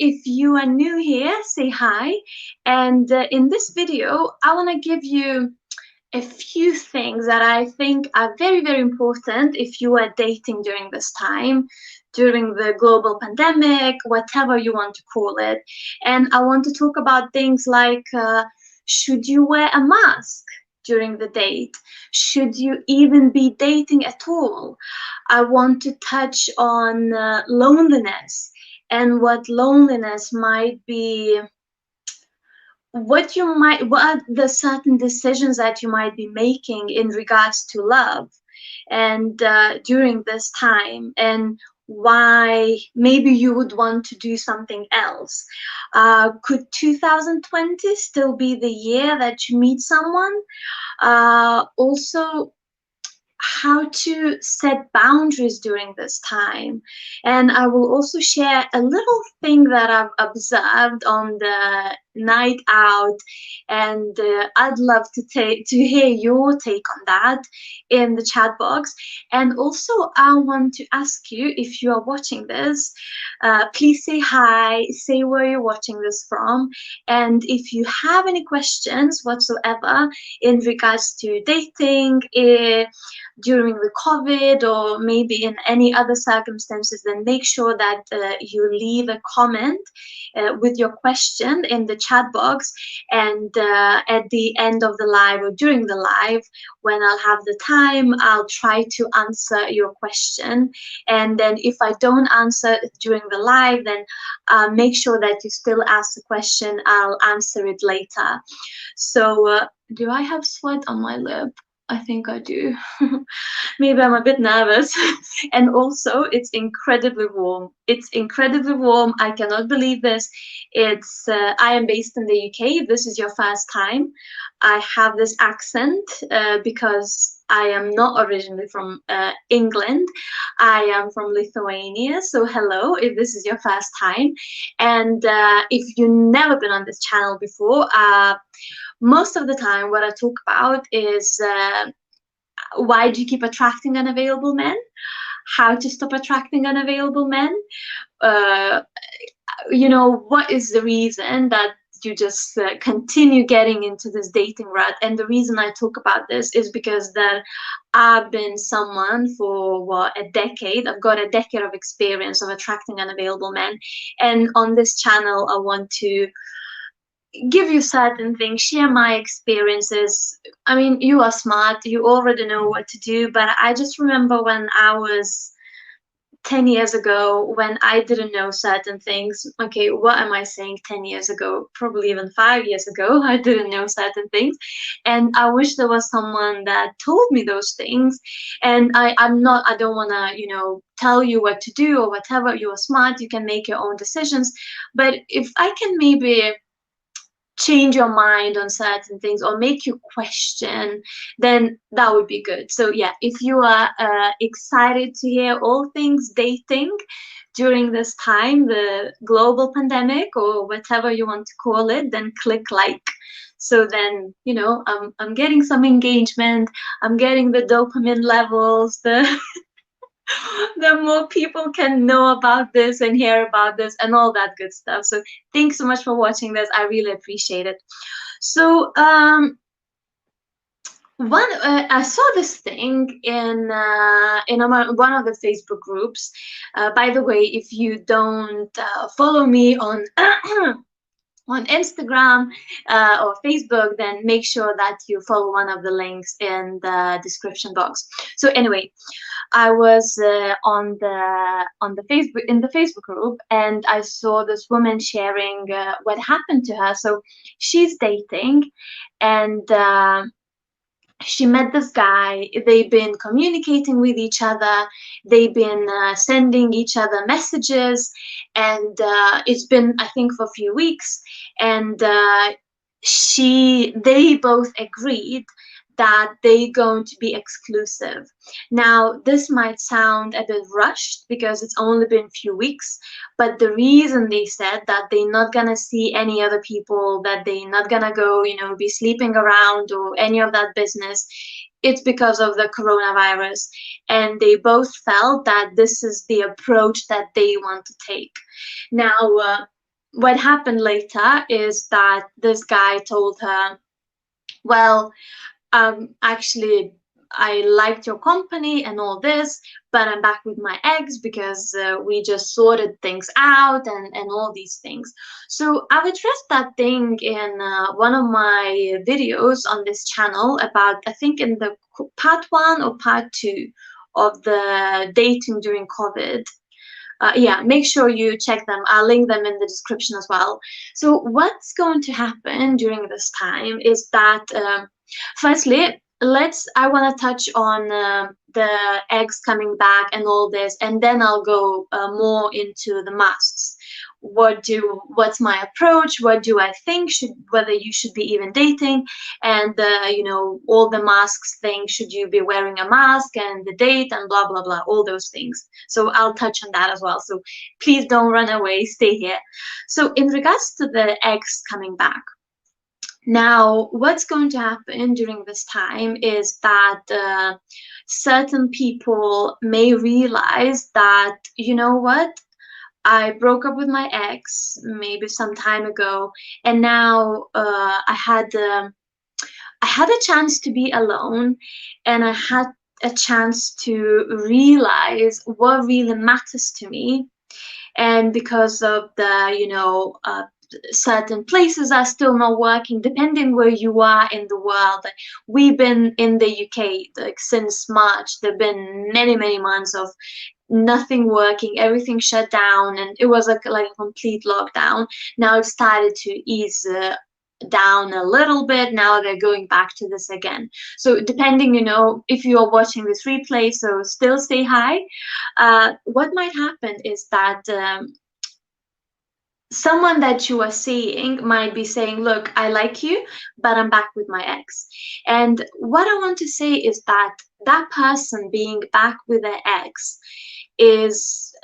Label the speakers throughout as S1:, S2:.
S1: if you are new here, say hi. And in this video, I want to give you a few things that I think are very, very important if you are dating during this time, during the global pandemic, whatever you want to call it. And I want to talk about things like should you wear a mask during the date? Should you even be dating at all? I want to touch on loneliness and what loneliness might be, what are the certain decisions that you might be making in regards to love and during this time, and why maybe you would want to do something else. Could 2020 still be the year that you meet someone? Also, how to set boundaries during this time. And I will also share a little thing that I've observed on the night out, and I'd love to hear your take on that in the chat box. And also, I want to ask you, if you are watching this, please say hi, say where you're watching this from, and if you have any questions whatsoever in regards to dating, during the COVID or maybe in any other circumstances, then make sure that you leave a comment with your question in the chat box. And at the end of the live or during the live, when I'll have the time, I'll try to answer your question. And then if I don't answer during the live, then make sure that you still ask the question. I'll answer it later. So do I have sweat on my lip? I think I do. Maybe I'm a bit nervous. And also, it's incredibly warm. It's incredibly warm. I cannot believe this. I am based in the UK. If this is your first time, I have this accent because I am not originally from England. I am from Lithuania. So hello, if this is your first time. And if you've never been on this channel before, most of the time what I talk about is why do you keep attracting unavailable men? How to stop attracting unavailable men? What is the reason that you just continue getting into this dating rut? And the reason I talk about this is because that I've been someone for a decade. I've got a decade of experience of attracting unavailable men. And on this channel, I want to give you certain things, share my experiences. I mean, you are smart, you already know what to do, but I just remember when I was 10 years ago, when I didn't know certain things. Okay, what am I saying? 10 years ago, probably even 5 years ago, I didn't know certain things. And I wish there was someone that told me those things. And I don't want to, tell you what to do or whatever. You are smart, you can make your own decisions. But if I can maybe change your mind on certain things or make you question, then that would be good. So yeah, if you are excited to hear all things dating during this time, the global pandemic or whatever you want to call it, then click like. So then, I'm getting some engagement, I'm getting the dopamine levels, the more people can know about this and hear about this and all that good stuff. So thanks so much for watching this. I really appreciate it. So I saw this thing in one of the Facebook groups. By the way, if you don't follow me on on Instagram or Facebook, then make sure that you follow one of the links in the description box. So anyway, I was on the Facebook group, and I saw this woman sharing what happened to her. So she's dating, and she met this guy. They've been communicating with each other. They've been sending each other messages, and it's been, I think, for a few weeks. And they both agreed that they're going to be exclusive. Now, this might sound a bit rushed because it's only been a few weeks, but the reason they said that they're not gonna see any other people, that they're not gonna go, be sleeping around or any of that business, it's because of the coronavirus. And they both felt that this is the approach that they want to take. Now, what happened later is that this guy told her, well, actually, I liked your company and all this, but I'm back with my ex because we just sorted things out and all these things. So I've addressed that thing in one of my videos on this channel about, I think in the part one or part two of the dating during COVID. Yeah, make sure you check them. I'll link them in the description as well. So what's going to happen during this time is that, firstly, I want to touch on the eggs coming back and all this, and then I'll go more into the masks. What's my approach? What do I think should, whether you should be even dating, and all the masks thing, should you be wearing a mask, and the date, and blah blah blah, all those things. So I'll touch on that as well. So please don't run away, stay here. So in regards to the eggs coming back, now what's going to happen during this time is that certain people may realize that, you know what, I broke up with my ex maybe some time ago, and now I had a chance to be alone, and I had a chance to realize what really matters to me. And because of the, certain places are still not working, depending where you are in the world. Like, we've been in the UK like since March. There have been many, many months of nothing working, everything shut down, and it was like a complete lockdown. Now it started to ease down a little bit. Now they're going back to this again. So depending, if you are watching this replay, so still stay high. What might happen is that someone that you are seeing might be saying, look, I like you, but I'm back with my ex. And what I want to say is that that person being back with their ex is,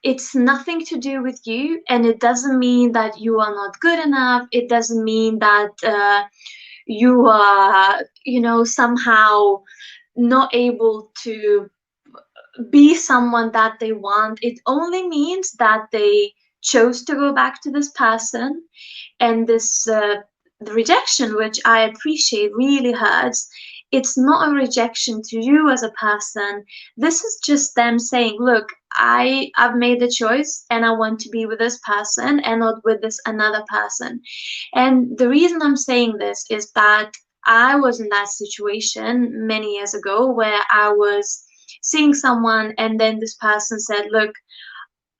S1: it's nothing to do with you, and it doesn't mean that you are not good enough. It doesn't mean that you are, somehow not able to be someone that they want. It only means that they chose to go back to this person, and this the rejection, which I appreciate, really hurts. It's not a rejection to you as a person. This is just them saying, look, I've made the choice, and I want to be with this person and not with this another person. And the reason I'm saying this is that I was in that situation many years ago, where I was seeing someone, and then this person said, look,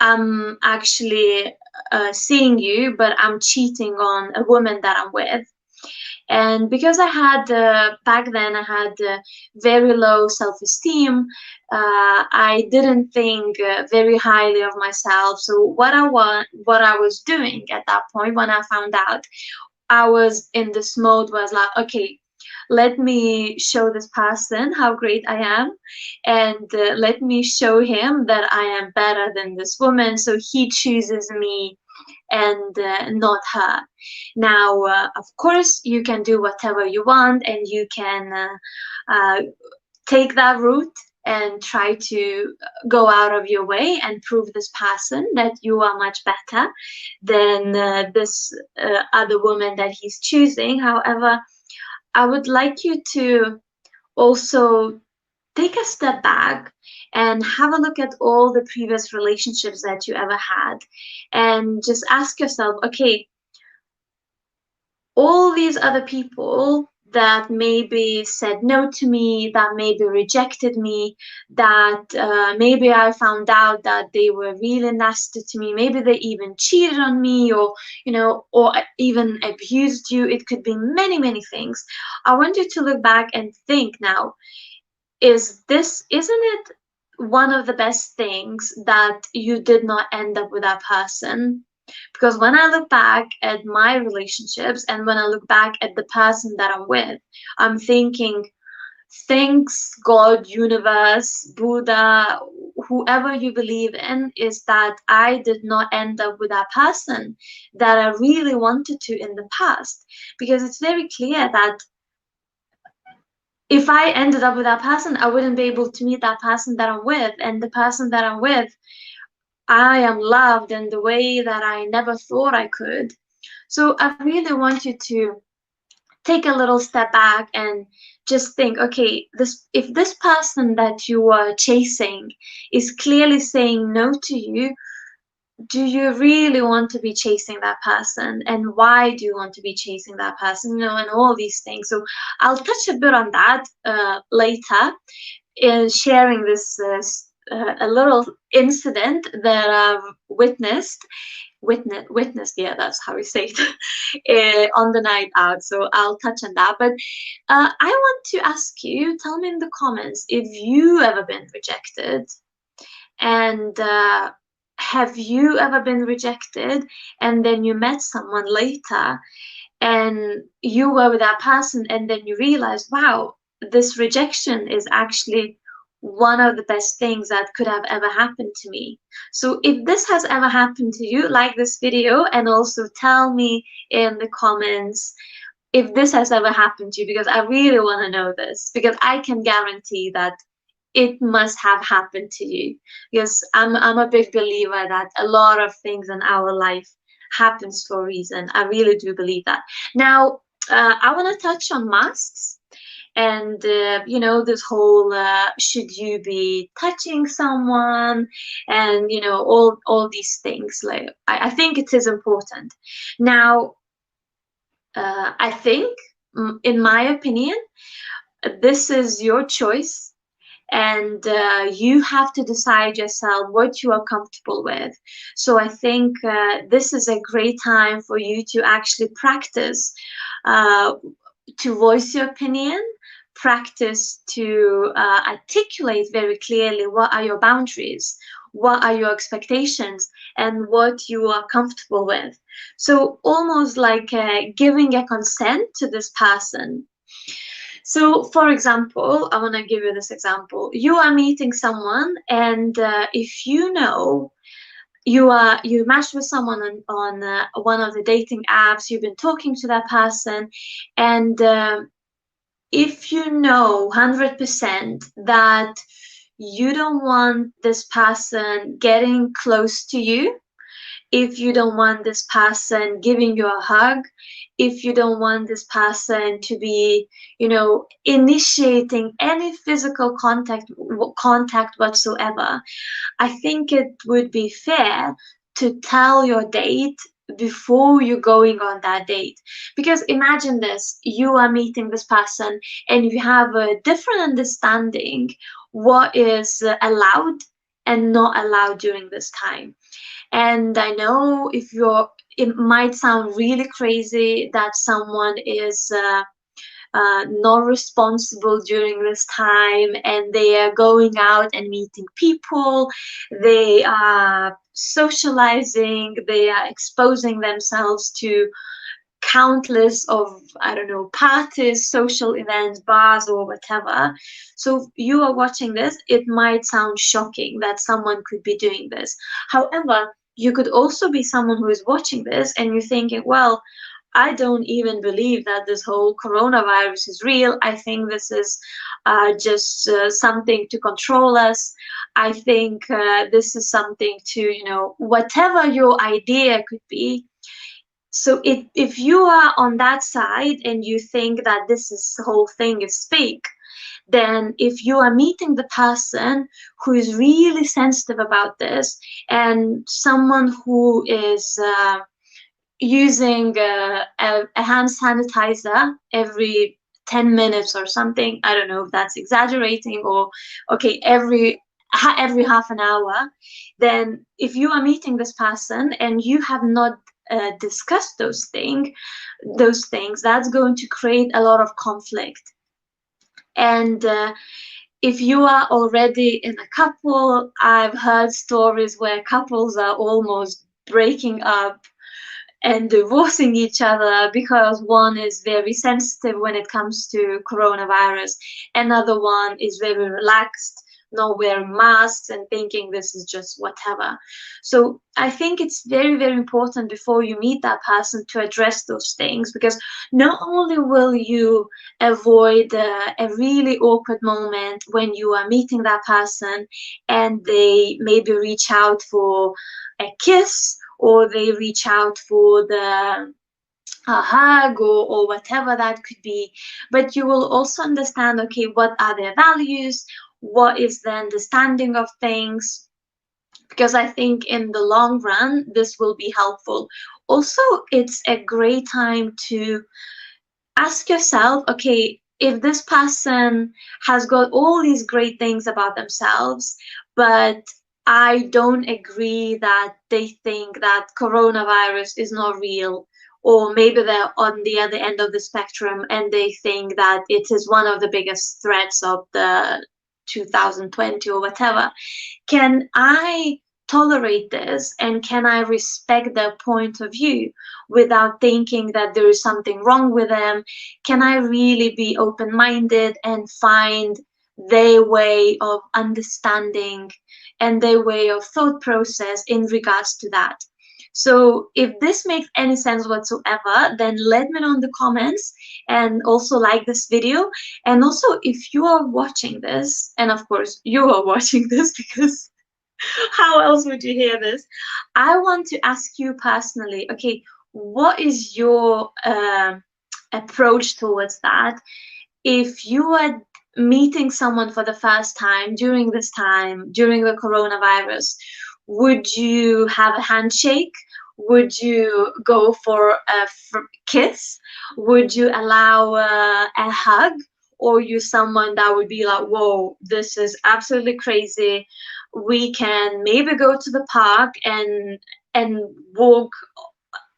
S1: I'm actually seeing you, but I'm cheating on a woman that I'm with. And because I had, back then, I had very low self-esteem, I didn't think very highly of myself. So what I was doing at that point, when I found out, I was in this mode, was like, okay, let me show this person how great I am, and let me show him that I am better than this woman, so he chooses me and not her. Now, of course, you can do whatever you want, and you can uh, take that route and try to go out of your way and prove this person that you are much better than this other woman that he's choosing. However, I would like you to also take a step back and have a look at all the previous relationships that you ever had, and just ask yourself, okay, all these other people that maybe said no to me, that maybe rejected me, that maybe I found out that they were really nasty to me, maybe they even cheated on me, or or even abused you. It could be many, many things. I want you to look back and think now, isn't it one of the best things that you did not end up with that person? Because when I look back at my relationships, and when I look back at the person that I'm with, I'm thinking, thanks God, universe, Buddha, whoever you believe in, is that I did not end up with that person that I really wanted to in the past. Because it's very clear that if I ended up with that person, I wouldn't be able to meet that person that I'm with, and the person that I'm with, I am loved in the way that I never thought I could. So I really want you to take a little step back and just think, okay, this if this person that you are chasing is clearly saying no to you, do you really want to be chasing that person, and why do you want to be chasing that person, and all these things. So I'll touch a bit on that later in sharing this a little incident that I've witnessed, yeah, that's how we say it, on the night out. So I'll touch on that. But I want to ask you, tell me in the comments if you ever been rejected, and have you ever been rejected and then you met someone later and you were with that person and then you realized, wow, this rejection is actually one of the best things that could have ever happened to me. So if this has ever happened to you, like this video, and also tell me in the comments if this has ever happened to you, because I really want to know this, because I can guarantee that it must have happened to you, because I'm a big believer that a lot of things in our life happens for a reason. I really do believe that. Now, I want to touch on masks, and this whole should you be touching someone, and all these things. Like I think it is important. Now, I think, in my opinion, this is your choice, and you have to decide yourself what you are comfortable with. So I think this is a great time for you to actually practice uh, to voice your opinion, practice to articulate very clearly what are your boundaries, what are your expectations, and what you are comfortable with. So almost like giving a consent to this person. So, for example, I want to give you this example. You are meeting someone, and if you matched with someone on one of the dating apps, you've been talking to that person, and if you know 100% that you don't want this person getting close to you, if you don't want this person giving you a hug, if you don't want this person to be, initiating any physical contact whatsoever, I think it would be fair to tell your date before you're going on that date. Because imagine this, you are meeting this person and you have a different understanding what is allowed and not allowed during this time. And I know it might sound really crazy that someone is not responsible during this time and they are going out and meeting people, they are socializing, they are exposing themselves to countless of, I don't know, parties, social events, bars, or whatever. So if you are watching this, it might sound shocking that someone could be doing this. However, you could also be someone who is watching this and you're thinking, well, I don't even believe that this whole coronavirus is real. I think this is just something to control us. I think this is something to, whatever your idea could be. So if you are on that side and you think that this whole thing is fake, then if you are meeting the person who is really sensitive about this, and someone who is using a hand sanitizer every 10 minutes or something, I don't know if that's exaggerating, or okay, every half an hour, then if you are meeting this person and you have not discussed those things, that's going to create a lot of conflict. And if you are already in a couple, I've heard stories where couples are almost breaking up and divorcing each other because one is very sensitive when it comes to coronavirus, another one is very relaxed not wearing masks and thinking this is just whatever. So I think it's very, very important before you meet that person to address those things, because not only will you avoid a really awkward moment when you are meeting that person and they maybe reach out for a kiss, or they reach out for the a hug, or whatever that could be, but you will also understand, okay, what are their values, what is the understanding of things, because I think in the long run this will be helpful. Also, it's a great time to ask yourself, okay, if this person has got all these great things about themselves, but I don't agree that they think that coronavirus is not real, or maybe they're on the other end of the spectrum and they think that it is one of the biggest threats of the 2020 or whatever, can I tolerate this and can I respect their point of view without thinking that there is something wrong with them? Can I really be open minded and find their way of understanding and their way of thought process in regards to that? So if this makes any sense whatsoever, then let me know in the comments, and also like this video. And also, if you are watching this, and of course you are watching this because how else would you hear this? I want to ask you personally, okay, what is your approach towards that? If you are meeting someone for the first time, during the coronavirus, would you have a handshake? Would you go for a kiss? Would you allow a hug? Or you someone that would be like, whoa, this is absolutely crazy. We can maybe go to the park and walk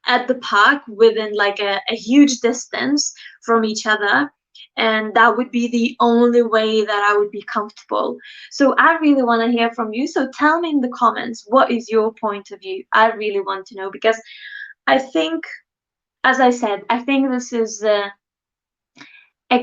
S1: at the park within like a huge distance from each other, and that would be the only way that I would be comfortable. So I really want to hear from you, so tell me in the comments, what is your point of view? I really want to know, because I think, as I said, I think this is a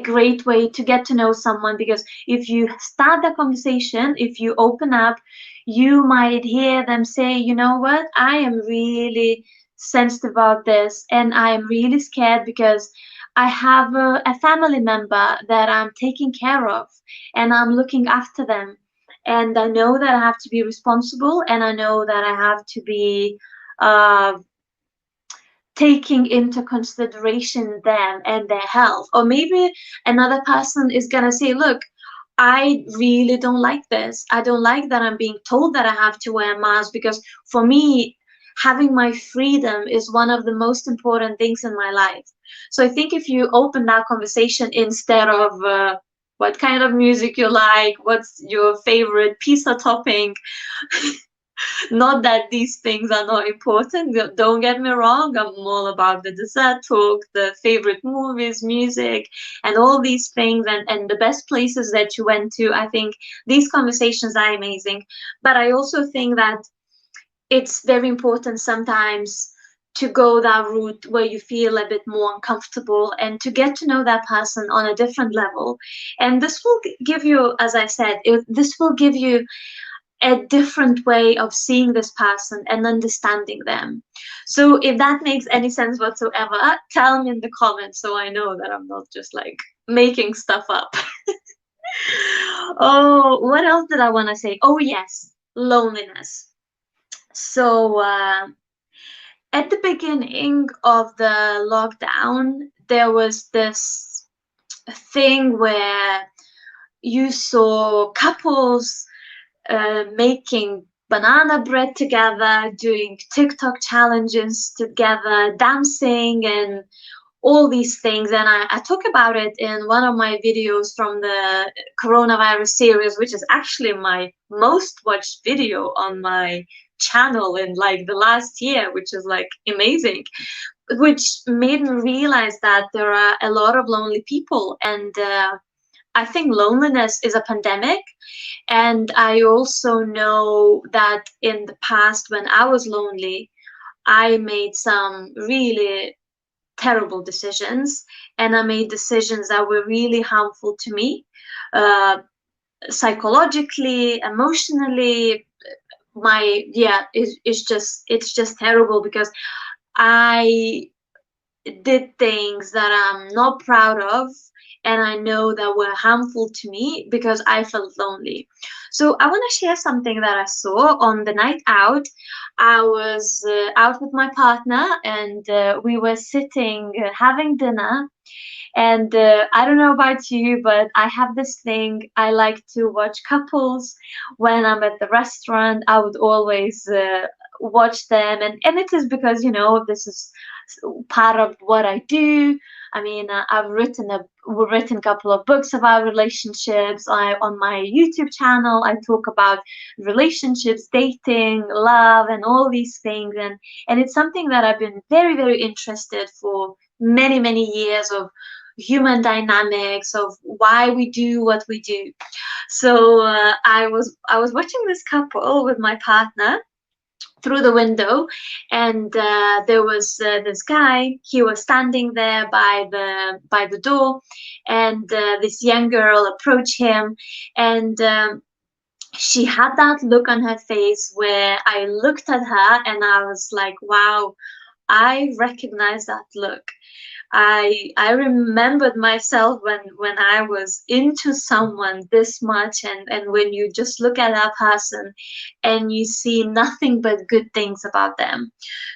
S1: great way to get to know someone, because if you start the conversation, if you open up, you might hear them say, you know what, I am really sensitive about this and I am really scared because I have a family member that I'm taking care of and I'm looking after them, and I know that I have to be responsible, and I know that I have to be uh, taking into consideration them and their health. Or maybe another person is gonna say, look, I really don't like this. I don't like that I'm being told that I have to wear a mask, because for me, having my freedom is one of the most important things in my life. So I think if you open that conversation instead of what kind of music you like, what's your favorite pizza topping, not that these things are not important. Don't get me wrong. I'm all about the dessert talk, the favorite movies, music, and all these things, and the best places that you went to. I think these conversations are amazing. But I also think that it's very important sometimes to go that route where you feel a bit more uncomfortable and to get to know that person on a different level. And this will give you, as I said, this will give you a different way of seeing this person and understanding them. So if that makes any sense whatsoever, tell me in the comments so I know that I'm not just like making stuff up. Oh, what else did I want to say? Oh, yes, loneliness. So at the beginning of the lockdown, there was this thing where you saw couples making banana bread together, doing TikTok challenges together, dancing, and all these things. And I talk about it in one of my videos from the coronavirus series, which is actually my most watched video on my channel in like the last year, which is like amazing, which made me realize that there are a lot of lonely people. And I think loneliness is a pandemic. And I also know that in the past, when I was lonely, I made some really terrible decisions, and I made decisions that were really harmful to me. Uh, psychologically, emotionally, my yeah, it's just terrible because I did things that I'm not proud of, and I know that were harmful to me because I felt lonely. So I want to share something that I saw on the night out. I was out with my partner, and we were sitting having dinner. And I don't know about you, but I have this thing. I like to watch couples when I'm at the restaurant. I would always watch them, and it is because this is part of what I do. I mean, I've written a couple of books about relationships. On my YouTube channel, I talk about relationships, dating, love, and all these things. And it's something that I've been very, very interested for many, many years of human dynamics, of why we do what we do. So I was watching this couple with my partner through the window, and there was this guy. He was standing there by the door, and this young girl approached him, and she had that look on her face where I looked at her and I was like, wow, I recognize that look. I remembered myself when I was into someone this much, and when you just look at that person and you see nothing but good things about them.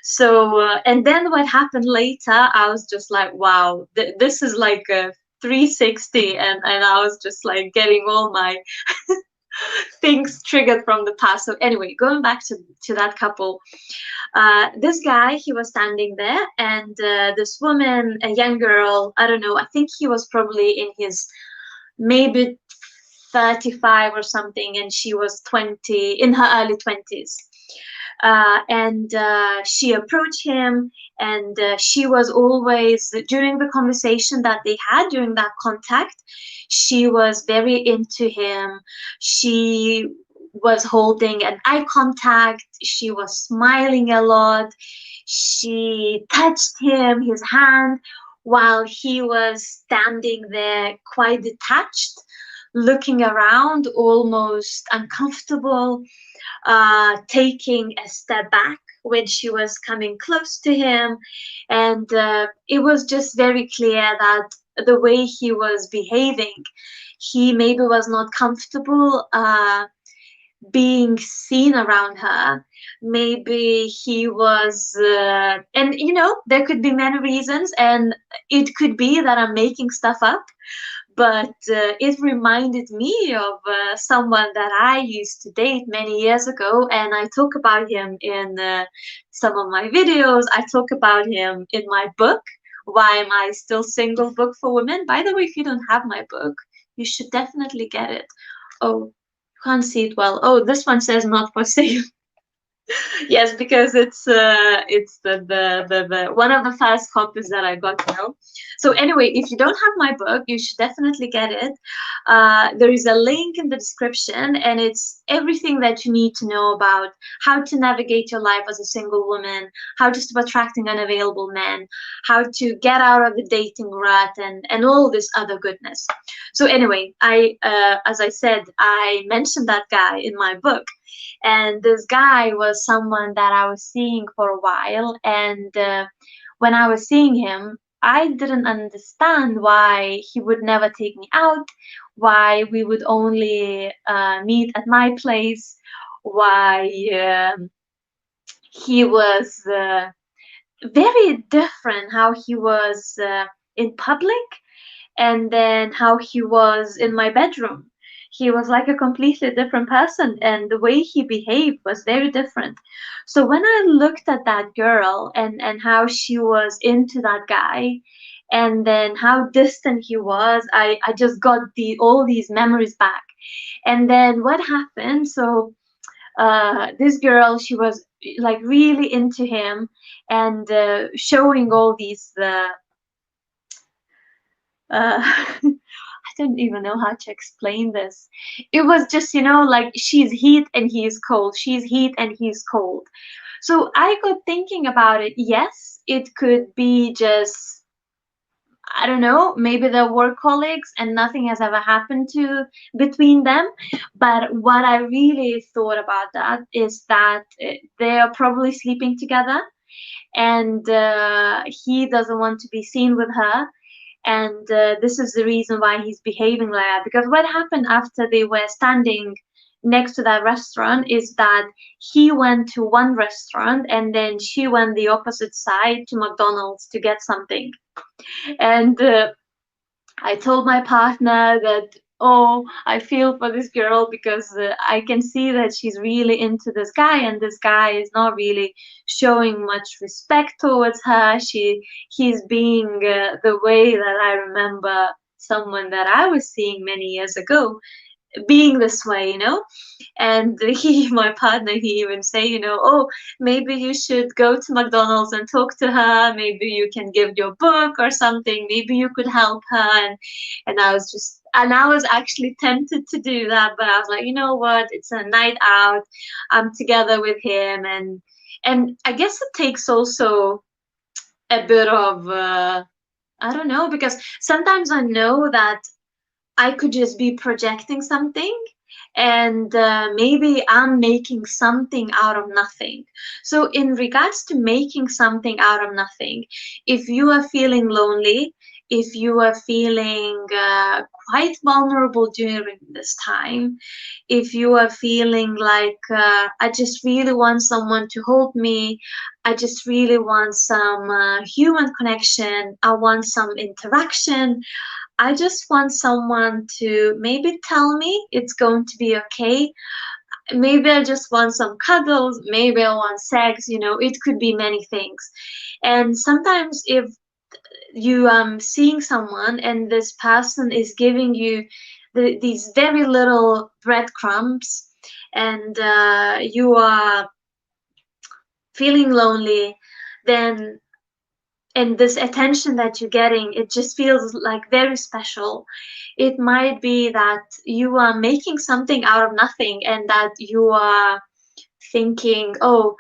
S1: So and then what happened later, I was just like, wow, this is like a 360, and I was just like getting all my things triggered from the past. So anyway, going back to that couple, this guy, he was standing there, and this woman, a young girl, I don't know, I think he was probably in his maybe 35 or something, and she was 20, in her early 20s. And she approached him, and she was always, during the conversation that they had, during that contact, she was very into him. She was holding an eye contact, she was smiling a lot, she touched his hand, while he was standing there quite detached, looking around, almost uncomfortable, taking a step back when she was coming close to him. And it was just very clear that the way he was behaving, he maybe was not comfortable being seen around her. Maybe he was, and there could be many reasons, and it could be that I'm making stuff up, but it reminded me of someone that I used to date many years ago, and I talk about him in some of my videos. I talk about him in my book, Why Am I Still Single, book for women. By the way, if you don't have my book, you should definitely get it. Oh, can't see it well. Oh, this one says not for sale. Yes, because it's the one of the first copies that I got now. So anyway, if you don't have my book, you should definitely get it. There is a link in the description, and it's everything that you need to know about how to navigate your life as a single woman, how to stop attracting unavailable men, how to get out of the dating rut, and all this other goodness. So anyway, I as I said, I mentioned that guy in my book, and this guy was someone that I was seeing for a while. And when I was seeing him, I didn't understand why he would never take me out, why we would only meet at my place, why he was very different, how he was in public, and then how he was in my bedroom. He was like a completely different person, and the way he behaved was very different. So when I looked at that girl, and how she was into that guy, and then how distant he was, I just got all these memories back. And then what happened? So this girl, she was like really into him, and showing all these I don't even know how to explain this. It was just, like she's heat and he's cold. She's heat and he's cold. So I got thinking about it. Yes, it could be just, I don't know, maybe they're work colleagues and nothing has ever happened to between them. But what I really thought about that is that they are probably sleeping together, and he doesn't want to be seen with her. And this is the reason why he's behaving like that. Because what happened after they were standing next to that restaurant is that he went to one restaurant and then she went the opposite side to McDonald's to get something. And I told my partner that, oh, I feel for this girl because I can see that she's really into this guy, and this guy is not really showing much respect towards her. He's being the way that I remember someone that I was seeing many years ago being this way, you know. And he, my partner, he even say, you know, oh, maybe you should go to McDonald's and talk to her. Maybe you can give your book or something. Maybe you could help her. And I was actually tempted to do that, but I was like, you know what? It's a night out. I'm together with him, and I guess it takes also a bit of I don't know, because sometimes I know that I could just be projecting something, and maybe I'm making something out of nothing. So, in regards to making something out of nothing, if you are feeling lonely, if you are feeling quite vulnerable during this time, if you are feeling like I just really want someone to hold me, I just really want some human connection, I want some interaction, I just want someone to maybe tell me it's going to be okay. Maybe I just want some cuddles. Maybe I want sex. You know, it could be many things. And sometimes if you seeing someone and this person is giving you these very little breadcrumbs, and you are feeling lonely, then and this attention that you're getting, it just feels like very special. It might be that you are making something out of nothing, and that you are thinking, oh,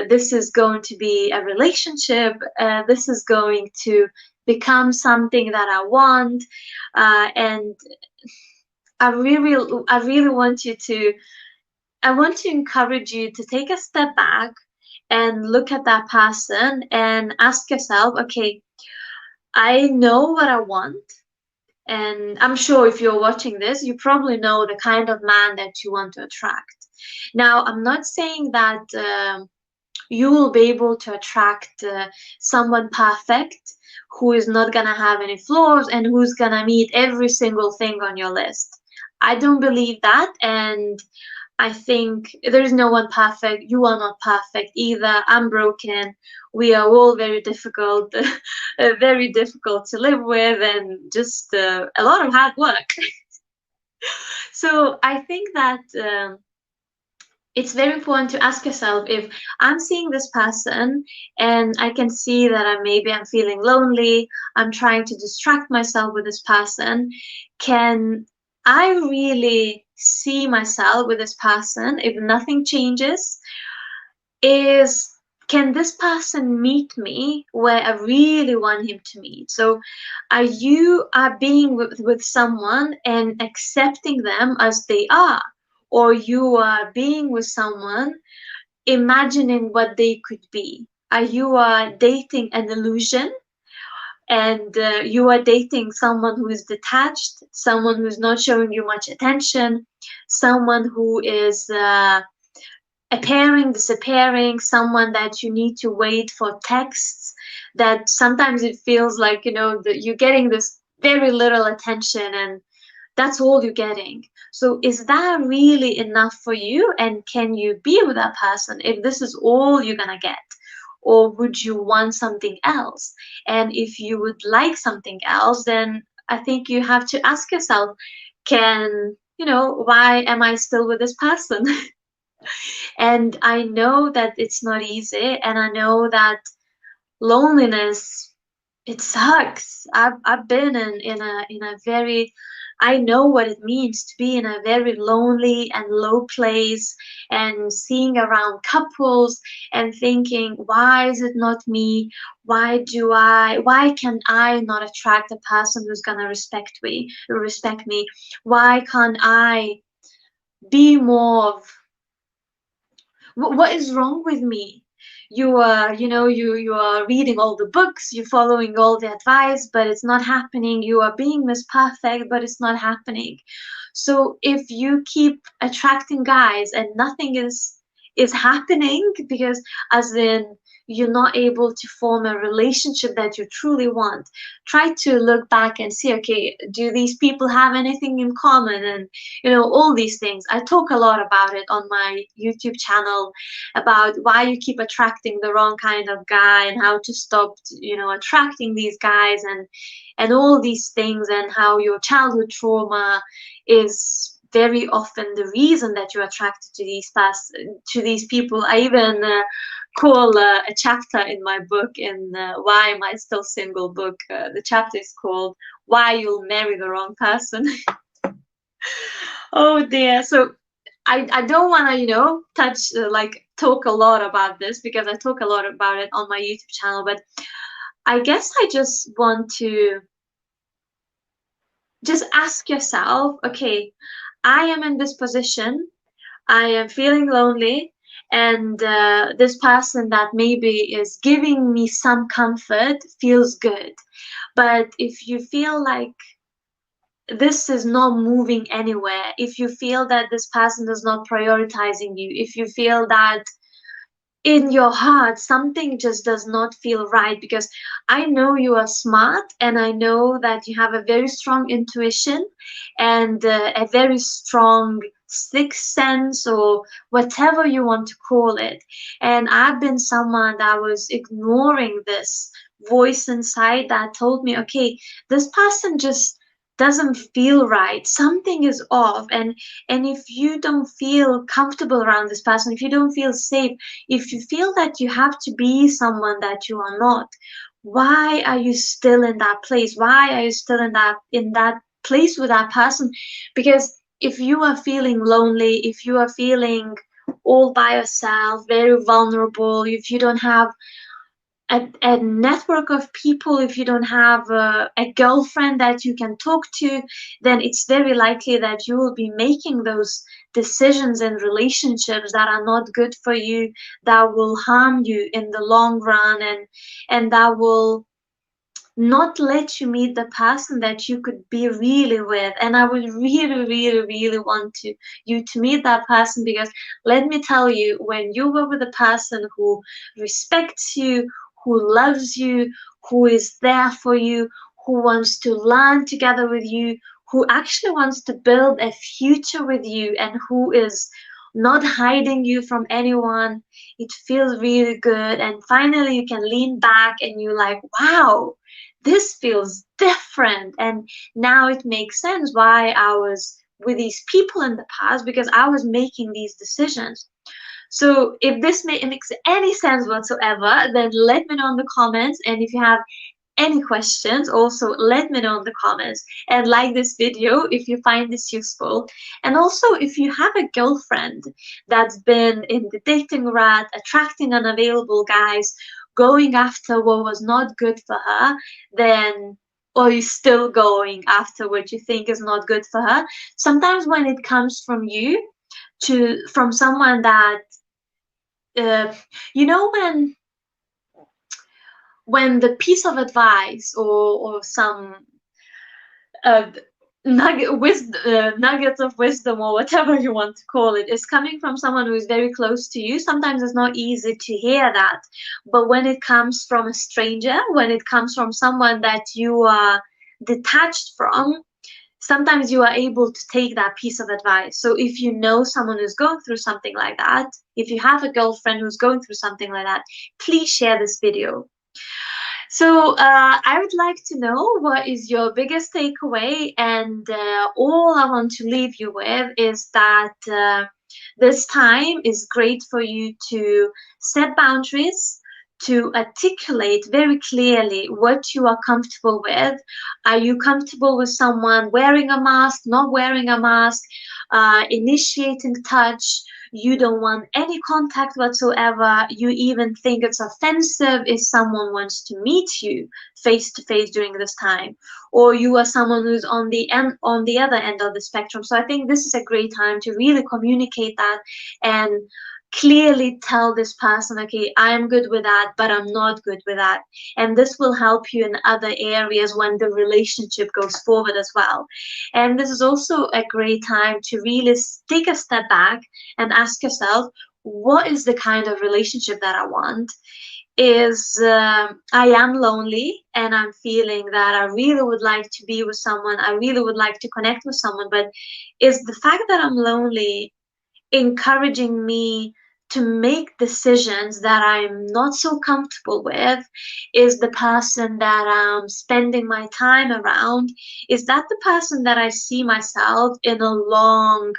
S1: this is going to be a relationship, this is going to become something that I want, and I really want you to, I want to encourage you to take a step back and look at that person and ask yourself, okay, I know what I want. And I'm sure if you're watching this, you probably know the kind of man that you want to attract. Now, I'm not saying that you will be able to attract someone perfect who is not going to have any flaws and who's going to meet every single thing on your list. I don't believe that. And I think there is no one perfect. You are not perfect either. I'm broken. We are all very difficult, very difficult to live with, and just a lot of hard work. So I think that it's very important to ask yourself, if I'm seeing this person and I can see that I'm feeling lonely, I'm trying to distract myself with this person, can I really see myself with this person if nothing changes? Is Can this person meet me where I really want him to meet? So are being with someone and accepting them as they are, or you are being with someone imagining what they could be? Are you are dating an illusion, and you are dating someone who is detached, someone who's not showing you much attention, someone who is appearing, disappearing, someone that you need to wait for texts, that sometimes it feels like, you know, that you're getting this very little attention and that's all you're getting. So is that really enough for you? And can you be with that person if this is all you're gonna get? Or would you want something else? And if you would like something else, then I think you have to ask yourself, why am I still with this person? And I know that it's not easy, and I know that loneliness, it sucks. I've been in a very I know what it means to be in a very lonely and low place and seeing around couples and thinking, why is it not me? Why can I not attract a person who's gonna respect me? Why can't I be more of what is wrong with me? You are, you are reading all the books, you're following all the advice, but it's not happening. You are being Miss Perfect, but it's not happening. So if you keep attracting guys and nothing is happening, because as in you're not able to form a relationship that you truly want, try to look back and see, okay, do these people have anything in common? And all these things. I talk a lot about it on my YouTube channel, about why you keep attracting the wrong kind of guy and how to stop, attracting these guys, and all these things, and how your childhood trauma is very often the reason that you're attracted to these people. I even call a chapter in my book, in Why Am I Still Single book. The chapter is called Why You'll Marry the Wrong Person. Oh dear. So I don't want to, touch, talk a lot about this, because I talk a lot about it on my YouTube channel, but I guess I just want to just ask yourself, okay, I am in this position, I am feeling lonely, and this person that maybe is giving me some comfort feels good. But if you feel like this is not moving anywhere, if you feel that this person is not prioritizing you, if you feel that in your heart something just does not feel right, because I know you are smart, and I know that you have a very strong intuition and a very strong sixth sense, or whatever you want to call it. And I've been someone that was ignoring this voice inside that told me, okay, this person just doesn't feel right, something is off. And if you don't feel comfortable around this person, if you don't feel safe, if you feel that you have to be someone that you are not, why are you still in that place? Why are you still in that place with that person? Because if you are feeling lonely, if you are feeling all by yourself, very vulnerable, if you don't have a network of people, if you don't have a girlfriend that you can talk to, then it's very likely that you will be making those decisions in relationships that are not good for you, that will harm you in the long run, and that will not let you meet the person that you could be really with. And I would really, really, really want you to meet that person, because let me tell you, when you were with a person who respects you, who loves you, who is there for you, who wants to learn together with you, who actually wants to build a future with you, and who is not hiding you from anyone, it feels really good. And finally you can lean back and you're like, wow, this feels different. And now it makes sense why I was with these people in the past, because I was making these decisions. So if this makes any sense whatsoever, then let me know in the comments. And if you have any questions, also let me know in the comments, and like this video if you find this useful. And also, if you have a girlfriend that's been in the dating rut, attracting unavailable guys, going after what was not good for her, then, or you still going after what you think is not good for her, sometimes when it comes from you to from someone that uh, when the piece of advice, or some uh, nuggets of wisdom, or whatever you want to call it, is coming from someone who is very close to you, sometimes it's not easy to hear that. But when it comes from a stranger, when it comes from someone that you are detached from, sometimes you are able to take that piece of advice. So if you know someone who's going through something like that, if you have a girlfriend who's going through something like that, please share this video. So I would like to know, what is your biggest takeaway, and all I want to leave you with is that this time is great for you to set boundaries, to articulate very clearly what you are comfortable with. Are you comfortable with someone wearing a mask, not wearing a mask, initiating touch? You don't want any contact whatsoever. You even think it's offensive if someone wants to meet you face to face during this time, or you are someone who's on the other end of the spectrum. So I think this is a great time to really communicate that and clearly tell this person, okay, I'm good with that, but I'm not good with that. And this will help you in other areas when the relationship goes forward as well. And this is also a great time to really take a step back and ask yourself, what is the kind of relationship that I want? Is I am lonely and I'm feeling that I really would like to be with someone, I really would like to connect with someone, but is the fact that I'm lonely encouraging me to make decisions that I'm not so comfortable with? Is the person that I'm spending my time around, is that the person that I see myself in a long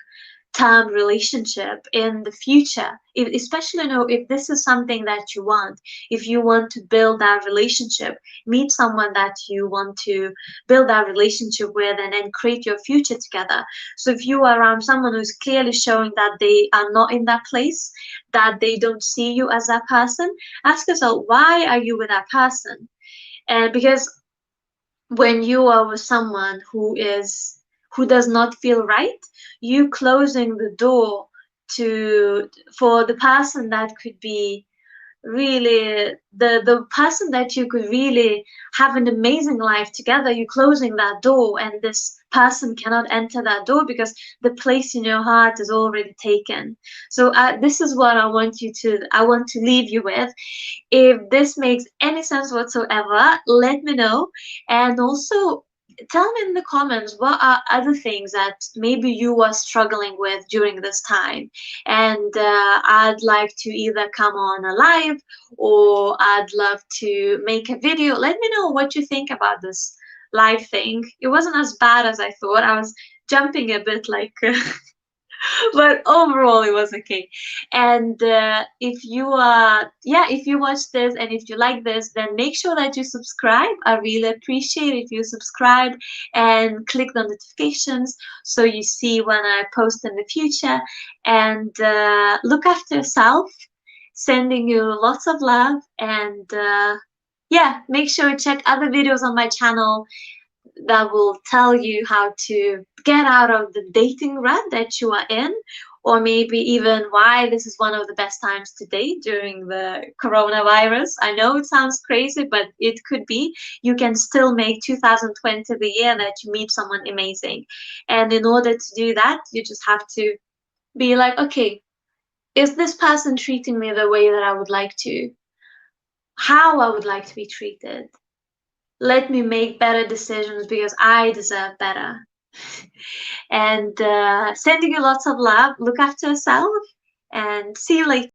S1: term relationship in the future? Especially, if this is something that you want, if you want to build that relationship, meet someone that you want to build that relationship with, and then create your future together. So if you are around someone who's clearly showing that they are not in that place, that they don't see you as that person, ask yourself, why are you with that person? And because when you are with someone who does not feel right, you closing the door to for the person that could be really the person that you could really have an amazing life together. You closing that door, and this person cannot enter that door because the place in your heart is already taken. So this is what I want to leave you with. If this makes any sense whatsoever, let me know. And also tell me in the comments, what are other things that maybe you are struggling with during this time. And I'd like to either come on a live, or I'd love to make a video. Let me know what you think about this live thing. It wasn't as bad as I thought. I was jumping a bit like but overall it was okay. And if you if you watch this and if you like this, then make sure that you subscribe. I really appreciate if you subscribe and click the notifications so you see when I post in the future. And look after yourself. Sending you lots of love. And make sure to check other videos on my channel that will tell you how to get out of the dating rut that you are in, or maybe even why this is one of the best times to date during the coronavirus. I know it sounds crazy, but it could be. You can still make 2020 the year that you meet someone amazing. And in order to do that, you just have to be like, okay, is this person treating me the way that I would like to? How I would like to be treated? Let me make better decisions because I deserve better. And sending you lots of love. Look after yourself and see you later.